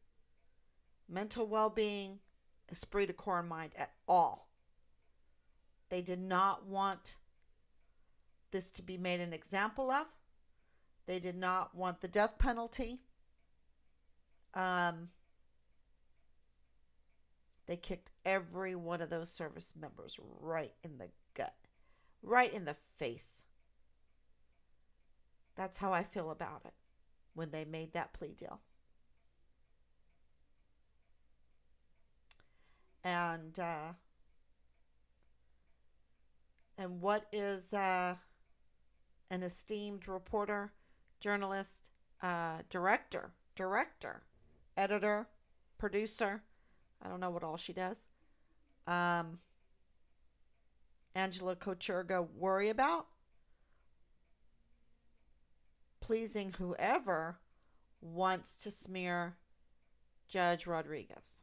mental well-being, esprit de corps in mind at all. They did not want this to be made an example of. They did not want the death penalty. They kicked every one of those service members right in the gut, right in the face. That's how I feel about it when they made that plea deal. And what is an esteemed reporter, journalist, director, editor, producer, I don't know what all she does, Angela Kocherga worry about? Pleasing whoever wants to smear Judge Rodriguez.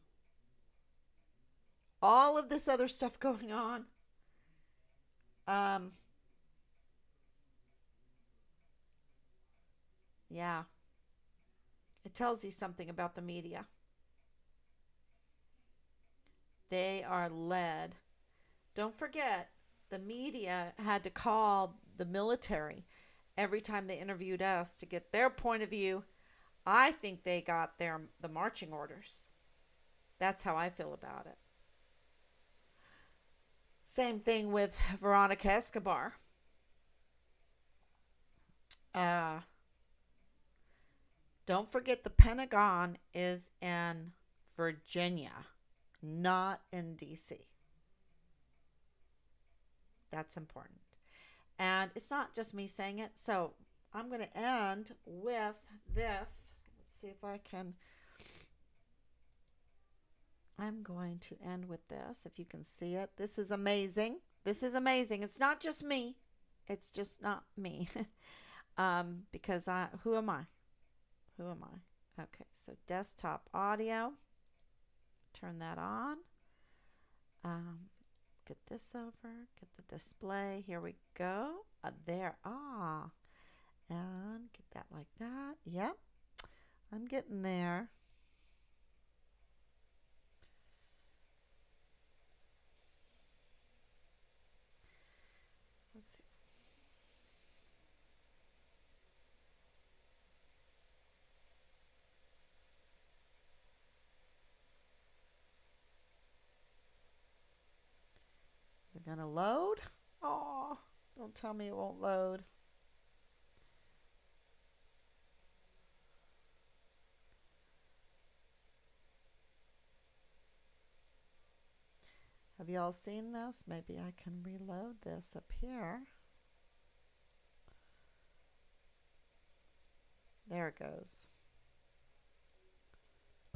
All of this other stuff going on. Yeah. It tells you something about the media. They are led. Don't forget, the media had to call the military every time they interviewed us to get their point of view. I think they got the marching orders. That's how I feel about it. Same thing with Veronica Escobar. Uh, don't forget the Pentagon is in Virginia, not in D.C. That's important. And it's not just me saying it. So I'm going to end with this. Let's see if I can. I'm going to end with this, if you can see it. This is amazing. This is amazing. It's not just me. It's just not me. Because who am I? Who am I? Okay, so desktop audio. Turn that on. Get this over. Get the display. Here we go. There. And get that like that. Yep. I'm getting there. Let's see. Is it going to load? Oh, don't tell me it won't load. Have you all seen this? Maybe I can reload this up here. There it goes.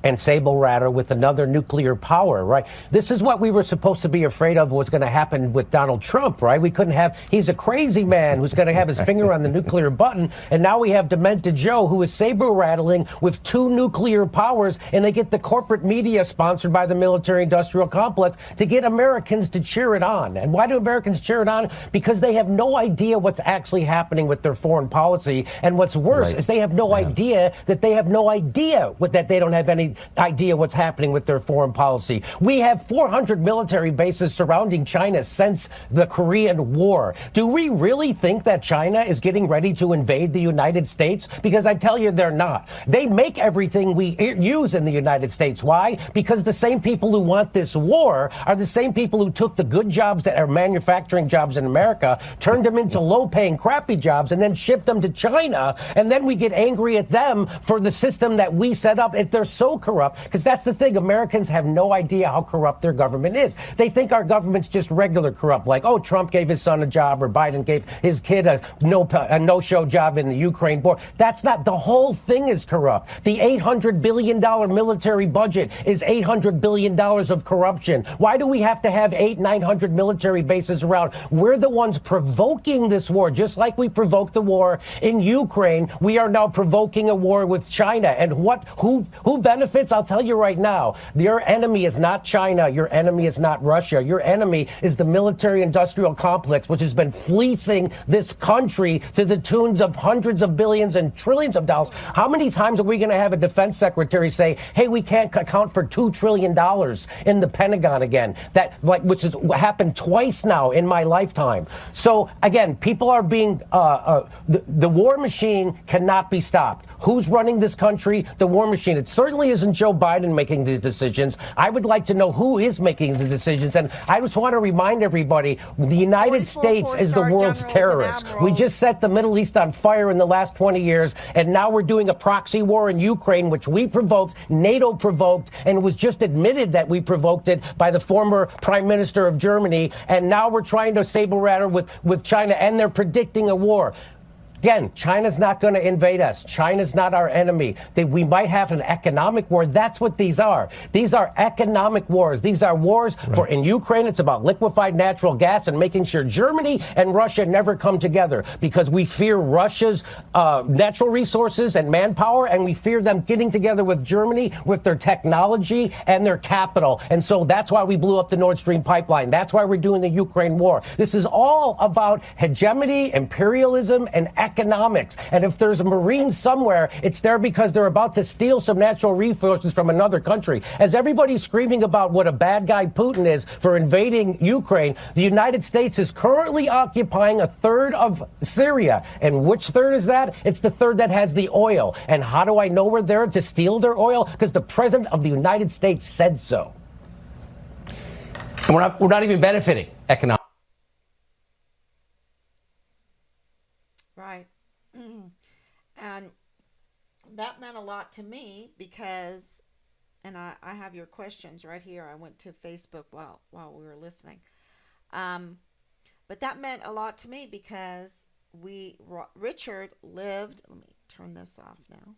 and sable ratter with another nuclear power, right? This is what we were supposed to be afraid of was going to happen with Donald Trump, right? We couldn't have, he's a crazy man who's going to have his finger on the nuclear button. And now we have Demented Joe, who is saber rattling with 2 nuclear powers, and they get the corporate media sponsored by the military industrial complex to get Americans to cheer it on. And why do Americans cheer it on? Because they have no idea what's actually happening with their foreign policy. And what's worse is they have no idea that they have no idea that they don't have any idea what's happening with their foreign policy. We have 400 military bases surrounding China since the Korean War. Do we really think that China is getting ready to invade the United States? Because I tell you, they're not. They make everything we use in the United States. Why? Because the same people who want this war are the same people who took the good jobs that are manufacturing jobs in America, turned them into low-paying, crappy jobs, and then shipped them to China. And then we get angry at them for the system that we set up. If they're so corrupt, because that's the thing. Americans have no idea how corrupt their government is. They think our government's just regular corrupt, like, oh, Trump gave his son a job or Biden gave his kid a no-show job in the Ukraine war. That's not, the whole thing is corrupt. The $800 billion military budget is $800 billion of corruption. Why do we have to have 900 military bases around? We're the ones provoking this war, just like we provoked the war in Ukraine. We are now provoking a war with China. And who benefits? I'll tell you right now, your enemy is not China. Your enemy is not Russia. Your enemy is the military-industrial complex, which has been fleecing this country to the tunes of hundreds of billions and trillions of dollars. How many times are we going to have a defense secretary say, hey, we can't account for $2 trillion in the Pentagon again? Which has happened twice now in my lifetime. So, again, people are being, the war machine cannot be stopped. Who's running this country? The war machine. It certainly isn't Joe Biden making these decisions. I would like to know who is making the decisions. And I just want to remind everybody, the United States is the world's terrorist. We just set the Middle East on fire in the last 20 years, and now we're doing a proxy war in Ukraine, which we provoked, NATO provoked, and it was just admitted that we provoked it by the former Prime Minister of Germany. And now we're trying to saber rattle with China, and they're predicting a war. Again, China's not going to invade us. China's not our enemy. We might have an economic war. That's what these are. These are economic wars. These are wars in Ukraine. It's about liquefied natural gas and making sure Germany and Russia never come together because we fear Russia's natural resources and manpower, and we fear them getting together with Germany with their technology and their capital. And so that's why we blew up the Nord Stream pipeline. That's why we're doing the Ukraine war. This is all about hegemony, imperialism, and economics. And if there's a Marine somewhere, it's there because they're about to steal some natural resources from another country. As everybody's screaming about what a bad guy Putin is for invading Ukraine, the United States is currently occupying a third of Syria. And which third is that? It's the third that has the oil. And how do I know we're there to steal their oil? Because the President of the United States said so. And we're not even benefiting economically. Right. And that meant a lot to me because, and I have your questions right here. I went to Facebook while we were listening. But that meant a lot to me because Richard lived, let me turn this off now.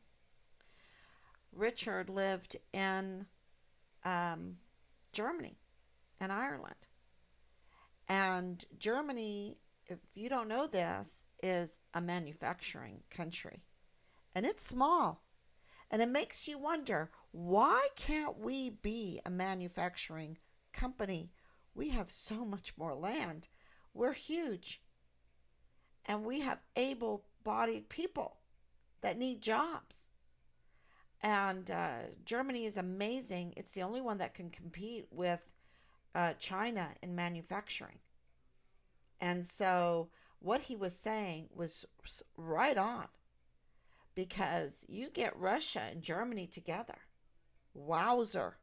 Richard lived in Germany and Ireland. And Germany, if you don't know this, is a manufacturing country. And it's small. And it makes you wonder, why can't we be a manufacturing company? We have so much more land. We're huge. And we have able-bodied people that need jobs. And Germany is amazing. It's the only one that can compete with China in manufacturing. And so what he was saying was right on, because you get Russia and Germany together. Wowzer.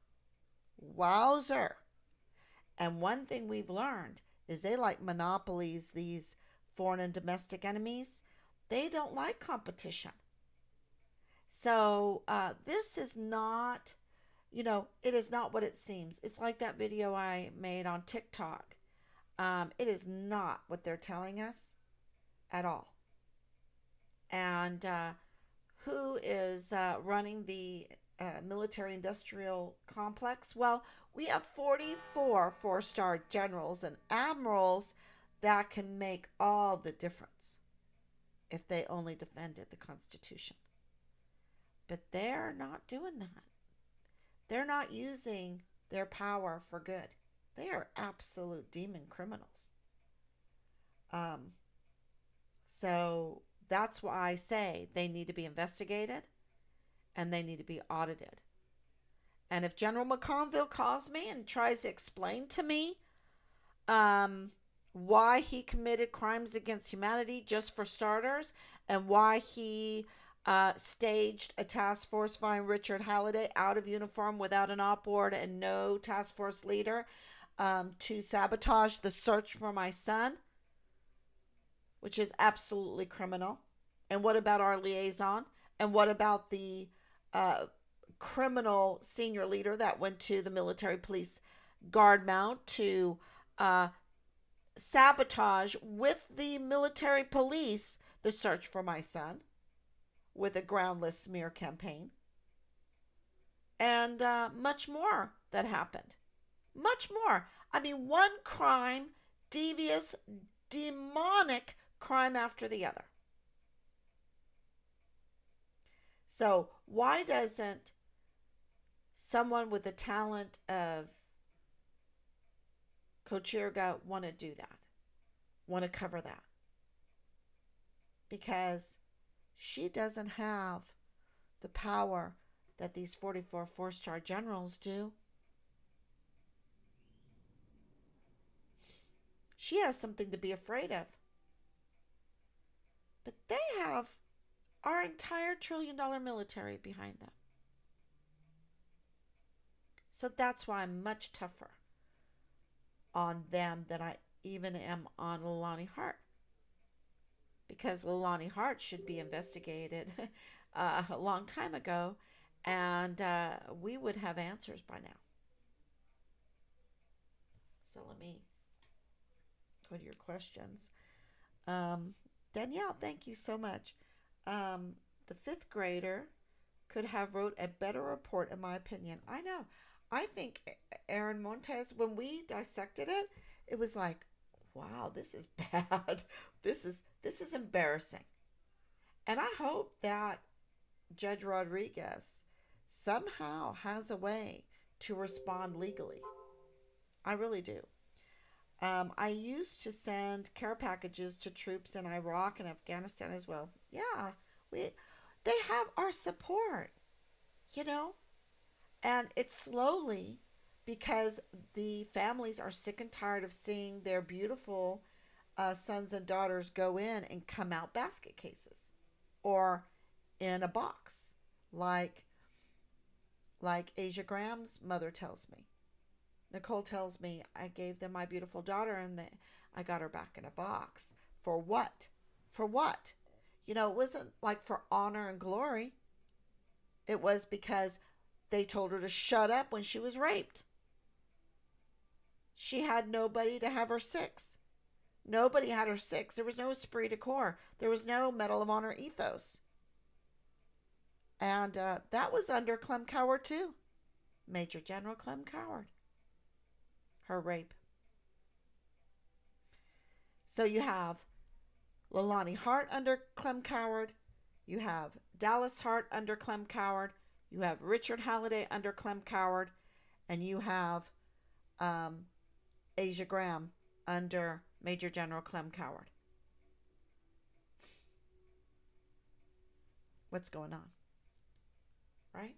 And one thing we've learned is they like monopolies, these foreign and domestic enemies. They don't like competition. So this is not, it is not what it seems. It's like that video I made on TikTok. It is not what they're telling us at all. And who is running the military industrial complex. Well, we have 44 four-star generals and admirals that can make all the difference if they only defended the Constitution. But they're not doing that. They're not using their power for good. They are absolute demon criminals. Um, so that's why I say they need to be investigated and they need to be audited. And if General McConville calls me and tries to explain to me um, why he committed crimes against humanity, just for starters, and why he staged a task force, Find Richard Halliday, out of uniform without an op board and no task force leader, to sabotage the search for my son, which is absolutely criminal. And what about our liaison? And what about the uh, criminal senior leader that went to the military police guard mount to uh, sabotage with the military police the search for my son with a groundless smear campaign? And much more that happened. Much more. I mean, one crime, devious, demonic crime after the other. So, why doesn't someone with the talent of Kochirga want to do that? Want to cover that? Because she doesn't have the power that these 44 four-star generals do. She has something to be afraid of. But they have our entire $1 trillion military behind them. So that's why I'm much tougher on them than I even am on Leilani Hart. Because Leilani Hart should be investigated a long time ago, and we would have answers by now. So let me go to your questions. Danielle, thank you so much. The fifth grader could have wrote a better report, in my opinion. I know. I think Aaron Montes, when we dissected it, it was like, wow, this is bad. This is embarrassing. And I hope that Judge Rodriguez somehow has a way to respond legally. I really do. I used to send care packages to troops in Iraq and Afghanistan as well. Yeah, they have our support, you know, and it's slowly because the families are sick and tired of seeing their beautiful sons and daughters go in and come out basket cases or in a box, like Asia Graham's mother tells me. Nicole tells me I gave them my beautiful daughter and I got her back in a box. For what? For what? You know, it wasn't like for honor and glory. It was because they told her to shut up when she was raped. She had nobody to have her six. Nobody had her six. There was no esprit de corps. There was no Medal of Honor ethos. And that was under Clem Coward too. Major General Clem Coward. Her rape. So you have Leilani Hart under Clem Coward. You have Dallas Hart under Clem Coward. You have Richard Halliday under Clem Coward. And you have Asia Graham under Major General Clem Coward. What's going on? Right?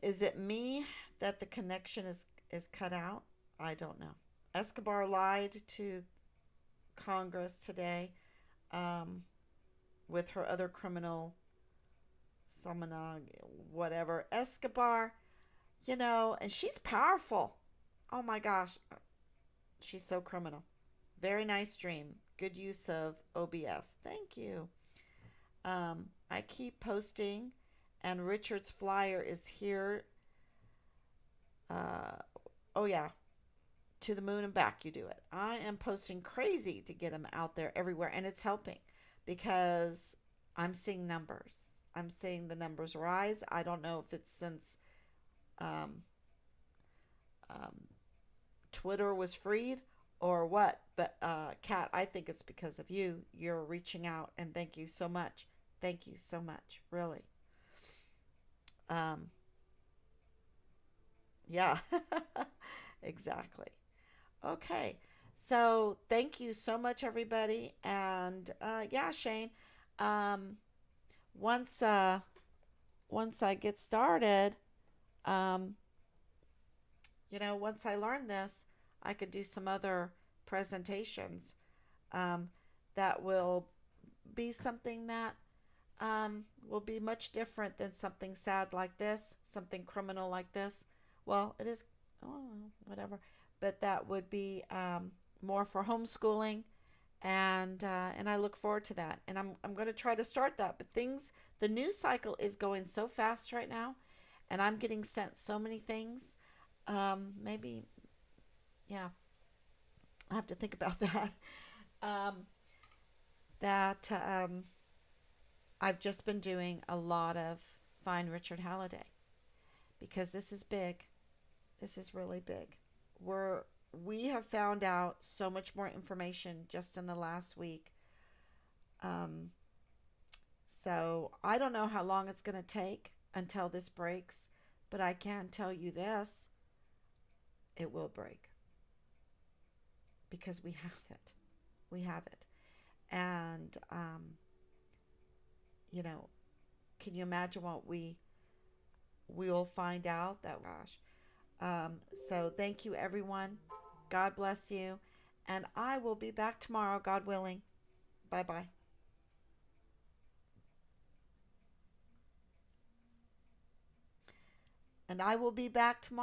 Is it me that the connection is cut out? I don't know. Escobar lied to Congress today with her other criminal, Samanog, whatever. Escobar, you know, and she's powerful. Oh my gosh. She's so criminal. Very nice dream. Good use of OBS. Thank you. I keep posting, and Richard's flyer is here. Oh yeah, to the moon and back you do it. I am posting crazy to get him out there everywhere, and it's helping because I'm seeing numbers. I'm seeing the numbers rise. I don't know if it's since um, um, Twitter was freed or what, but Kat, I think it's because of you. You're reaching out, and thank you so much. Thank you so much, really. Um, yeah, exactly. Okay. So thank you so much, everybody. And yeah, Shane, um, once once I get started, um, once I learn this, I could do some other presentations um, that will be something that will be much different than something sad like this, something criminal like this. Well, it is, oh, whatever, but that would be more for homeschooling, and I look forward to that. And I'm going to try to start that. But the news cycle is going so fast right now, and I'm getting sent so many things. Maybe, yeah, I have to think about that. Um, that I've just been doing a lot of Find Richard Halliday because this is big. This is really big. We're we have found out so much more information just in the last week. Um, so I don't know how long it's going to take until this breaks, but I can tell you this: it will break because we have it. We have it, and you know, can you imagine what we'll find out? That gosh. So thank you, everyone. God bless you. And I will be back tomorrow, God willing. Bye bye. And I will be back tomorrow.